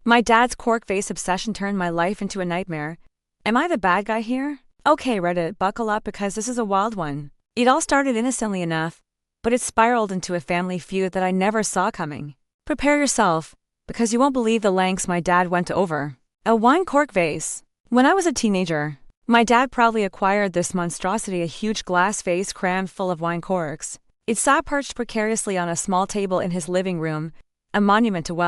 My dad's Cork vase obsession turned my life into a nightmare. Am I the bad guy here? Okay, Reddit, buckle up because this is a wild one. It all started innocently enough, but it spiraled into a family feud that I never saw coming. Prepare yourself, because you won't believe the lengths my dad went over. A wine cork vase. When I was a teenager, my dad proudly acquired this monstrosity, a huge glass vase crammed full of wine corks. It sat perched precariously on a small table in his living room, a monument to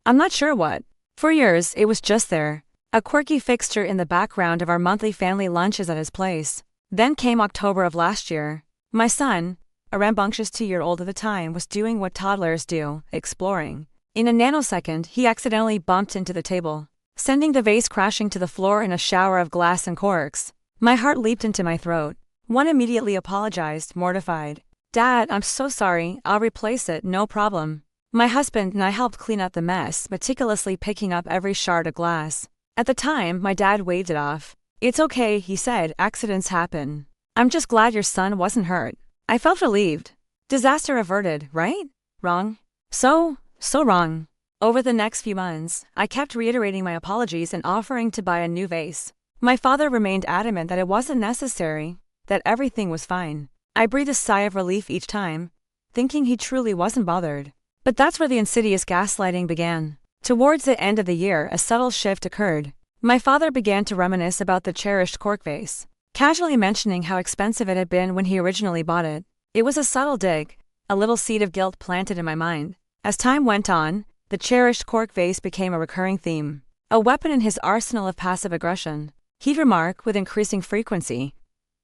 I'm not sure what. For years, it was just there, a quirky fixture in the background of our monthly family lunches at his place. Then came October of last year. My son, a rambunctious 2-year-old at the time, was doing what toddlers do, exploring. In a nanosecond, he accidentally bumped into the table, sending the vase crashing to the floor in a shower of glass and corks. My heart leaped into my throat. One immediately apologized, mortified. "Dad, I'm so sorry, I'll replace it, no problem." My husband and I helped clean up the mess, meticulously picking up every shard of glass. At the time, my dad waved it off. "It's okay," he said, "accidents happen. I'm just glad your son wasn't hurt." I felt relieved. Disaster averted, right? Wrong? So wrong. Over the next few months, I kept reiterating my apologies and offering to buy a new vase. My father remained adamant that it wasn't necessary, that everything was fine. I breathed a sigh of relief each time, thinking he truly wasn't bothered. But that's where the insidious gaslighting began. Towards the end of the year, a subtle shift occurred. My father began to reminisce about the cherished cork vase, casually mentioning how expensive it had been when he originally bought it. It was a subtle dig, a little seed of guilt planted in my mind. As time went on, the cherished cork vase became a recurring theme, a weapon in his arsenal of passive aggression. He'd remark with increasing frequency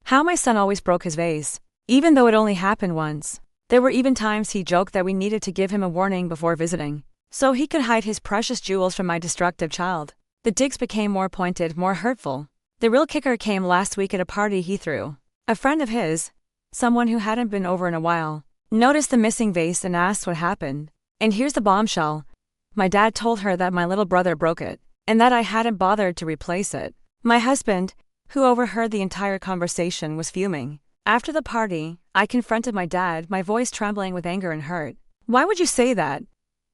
how my son always broke his vase, even though it only happened once. There were even times he joked that we needed to give him a warning before visiting, so he could hide his precious jewels from my destructive child. The digs became more pointed, more hurtful. The real kicker came last week at a party he threw. A friend of his, someone who hadn't been over in a while, noticed the missing vase and asked what happened. And here's the bombshell. My dad told her that my little brother broke it, and that I hadn't bothered to replace it. My husband, who overheard the entire conversation, was fuming. After the party, I confronted my dad, my voice trembling with anger and hurt. "Why would you say that?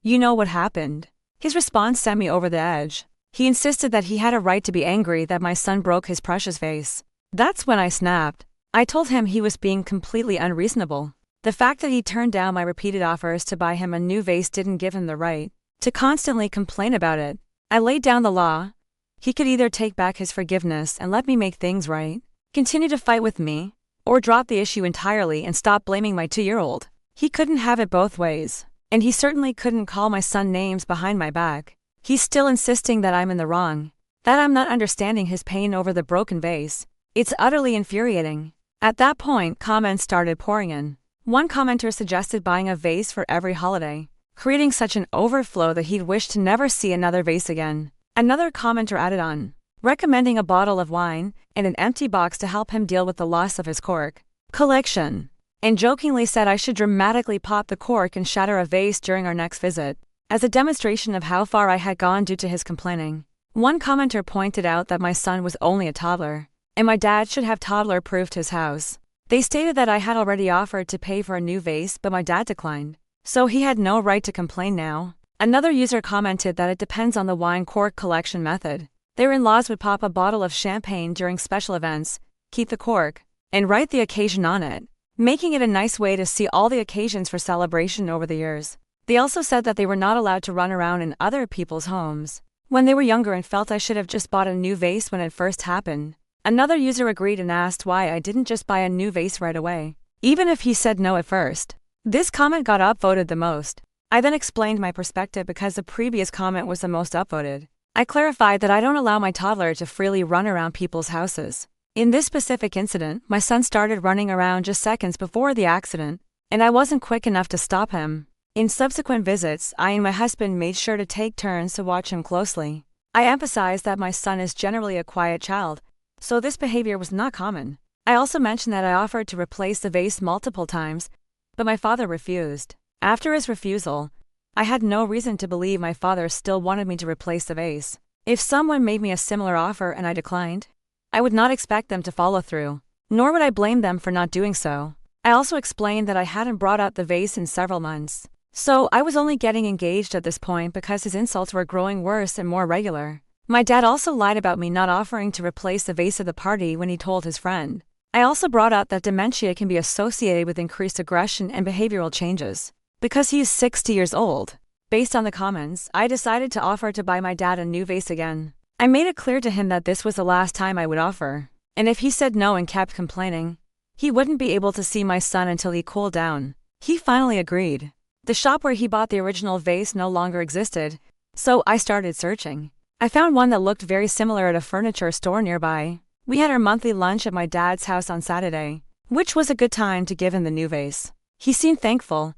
You know what happened." His response sent me over the edge. He insisted that he had a right to be angry that my son broke his precious vase. That's when I snapped. I told him he was being completely unreasonable. The fact that he turned down my repeated offers to buy him a new vase didn't give him the right to constantly complain about it. I laid down the law. He could either take back his forgiveness and let me make things right, continue to fight with me, or drop the issue entirely and stop blaming my 2-year-old. He couldn't have it both ways, and he certainly couldn't call my son names behind my back. He's still insisting that I'm in the wrong, that I'm not understanding his pain over the broken vase. It's utterly infuriating. At that point, comments started pouring in. One commenter suggested buying a vase for every holiday, creating such an overflow that he'd wish to never see another vase again. Another commenter added on, recommending a bottle of wine and an empty box to help him deal with the loss of his cork collection, and jokingly said I should dramatically pop the cork and shatter a vase during our next visit, as a demonstration of how far I had gone due to his complaining. One commenter pointed out that my son was only a toddler, and my dad should have toddler-proofed his house. They stated that I had already offered to pay for a new vase, but my dad declined, so he had no right to complain now. Another user commented that it depends on the wine cork collection method. Their in-laws would pop a bottle of champagne during special events, keep the cork, and write the occasion on it, making it a nice way to see all the occasions for celebration over the years. They also said that they were not allowed to run around in other people's homes when they were younger and felt I should have just bought a new vase when it first happened. Another user agreed and asked why I didn't just buy a new vase right away, even if he said no at first. This comment got upvoted the most. I then explained my perspective because the previous comment was the most upvoted. I clarified that I don't allow my toddler to freely run around people's houses. In this specific incident, my son started running around just seconds before the accident, and I wasn't quick enough to stop him. In subsequent visits, I and my husband made sure to take turns to watch him closely. I emphasized that my son is generally a quiet child, so this behavior was not common. I also mentioned that I offered to replace the vase multiple times, but my father refused. After his refusal, I had no reason to believe my father still wanted me to replace the vase. If someone made me a similar offer and I declined, I would not expect them to follow through, nor would I blame them for not doing so. I also explained that I hadn't brought up the vase in several months, So I was only getting engaged at this point because his insults were growing worse and more regular. My dad also lied about me not offering to replace the vase at the party when he told his friend. I also brought up that dementia can be associated with increased aggression and behavioral changes. Because he is 60 years old. Based on the comments, I decided to offer to buy my dad a new vase again. I made it clear to him that this was the last time I would offer. And if he said no and kept complaining, he wouldn't be able to see my son until he cooled down. He finally agreed. The shop where he bought the original vase no longer existed, so I started searching. I found one that looked very similar at a furniture store nearby. We had our monthly lunch at my dad's house on Saturday, which was a good time to give him the new vase. He seemed thankful,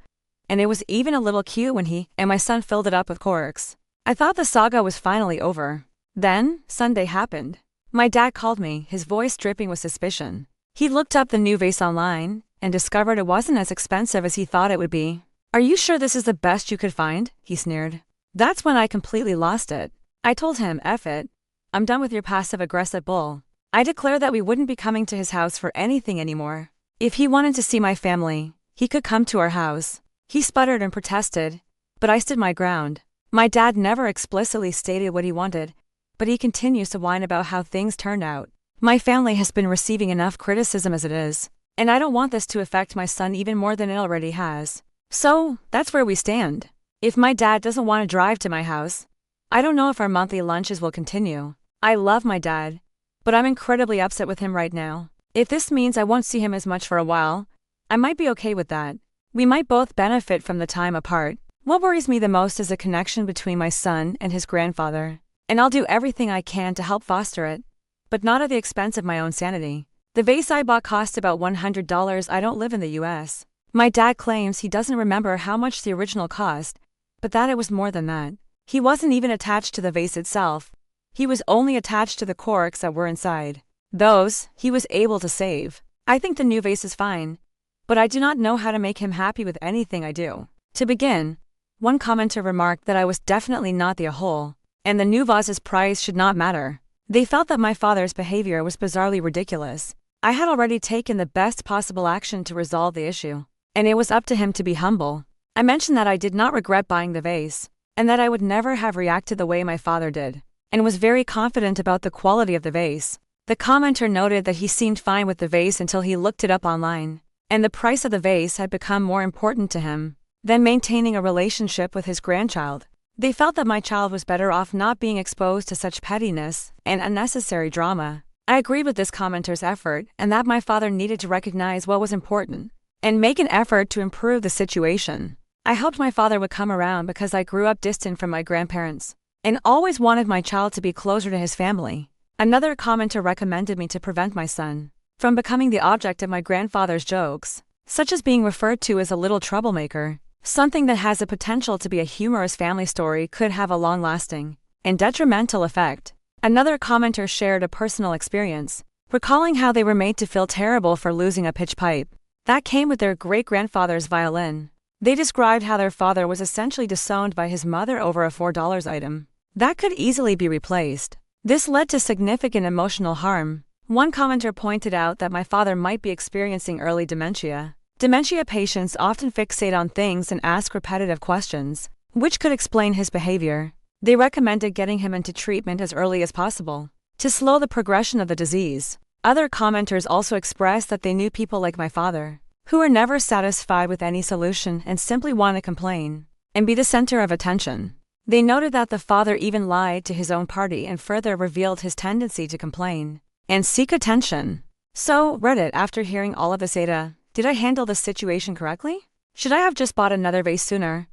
and it was even a little cute when he and my son filled it up with corks. I thought the saga was finally over. Then, Sunday happened. My dad called me, his voice dripping with suspicion. He looked up the new vase online and discovered it wasn't as expensive as he thought it would be. "Are you sure this is the best you could find?" he sneered. That's when I completely lost it. I told him, "F it. I'm done with your passive-aggressive bull." I declared that we wouldn't be coming to his house for anything anymore. If he wanted to see my family, he could come to our house. He sputtered and protested, but I stood my ground. My dad never explicitly stated what he wanted, but he continues to whine about how things turned out. My family has been receiving enough criticism as it is, and I don't want this to affect my son even more than it already has. So, that's where we stand. If my dad doesn't want to drive to my house, I don't know if our monthly lunches will continue. I love my dad, but I'm incredibly upset with him right now. If this means I won't see him as much for a while, I might be okay with that. We might both benefit from the time apart. What worries me the most is the connection between my son and his grandfather, and I'll do everything I can to help foster it, but not at the expense of my own sanity. The vase I bought cost about $100. I don't live in the US. My dad claims he doesn't remember how much the original cost, but that it was more than that. He wasn't even attached to the vase itself. He was only attached to the corks that were inside. Those, he was able to save. I think the new vase is fine, but I do not know how to make him happy with anything I do. To begin, one commenter remarked that I was definitely not the a-hole, and the new vase's price should not matter. They felt that my father's behavior was bizarrely ridiculous. I had already taken the best possible action to resolve the issue, and it was up to him to be humble. I mentioned that I did not regret buying the vase, and that I would never have reacted the way my father did, and was very confident about the quality of the vase. The commenter noted that he seemed fine with the vase until he looked it up online, and the price of the vase had become more important to him than maintaining a relationship with his grandchild. They felt that my child was better off not being exposed to such pettiness and unnecessary drama. I agreed with this commenter's effort and that my father needed to recognize what was important and make an effort to improve the situation. I hoped my father would come around because I grew up distant from my grandparents and always wanted my child to be closer to his family. Another commenter recommended me to prevent my son from becoming the object of my grandfather's jokes, such as being referred to as a little troublemaker. Something that has the potential to be a humorous family story could have a long-lasting and detrimental effect. Another commenter shared a personal experience, recalling how they were made to feel terrible for losing a pitch pipe that came with their great-grandfather's violin. They described how their father was essentially disowned by his mother over a $4 item that could easily be replaced. This led to significant emotional harm. One commenter pointed out that my father might be experiencing early dementia. Dementia patients often fixate on things and ask repetitive questions, which could explain his behavior. They recommended getting him into treatment as early as possible to slow the progression of the disease. Other commenters also expressed that they knew people like my father who are never satisfied with any solution and simply want to complain and be the center of attention. They noted that the father even lied to his own party and further revealed his tendency to complain and seek attention. So, Reddit, after hearing all of this data, did I handle this situation correctly? Should I have just bought another vase sooner?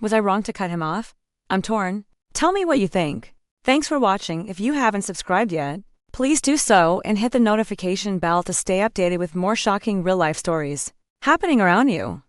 Was I wrong to cut him off? I'm torn. Tell me what you think. Thanks for watching. If you haven't subscribed yet, please do so and hit the notification bell to stay updated with more shocking real-life stories happening around you.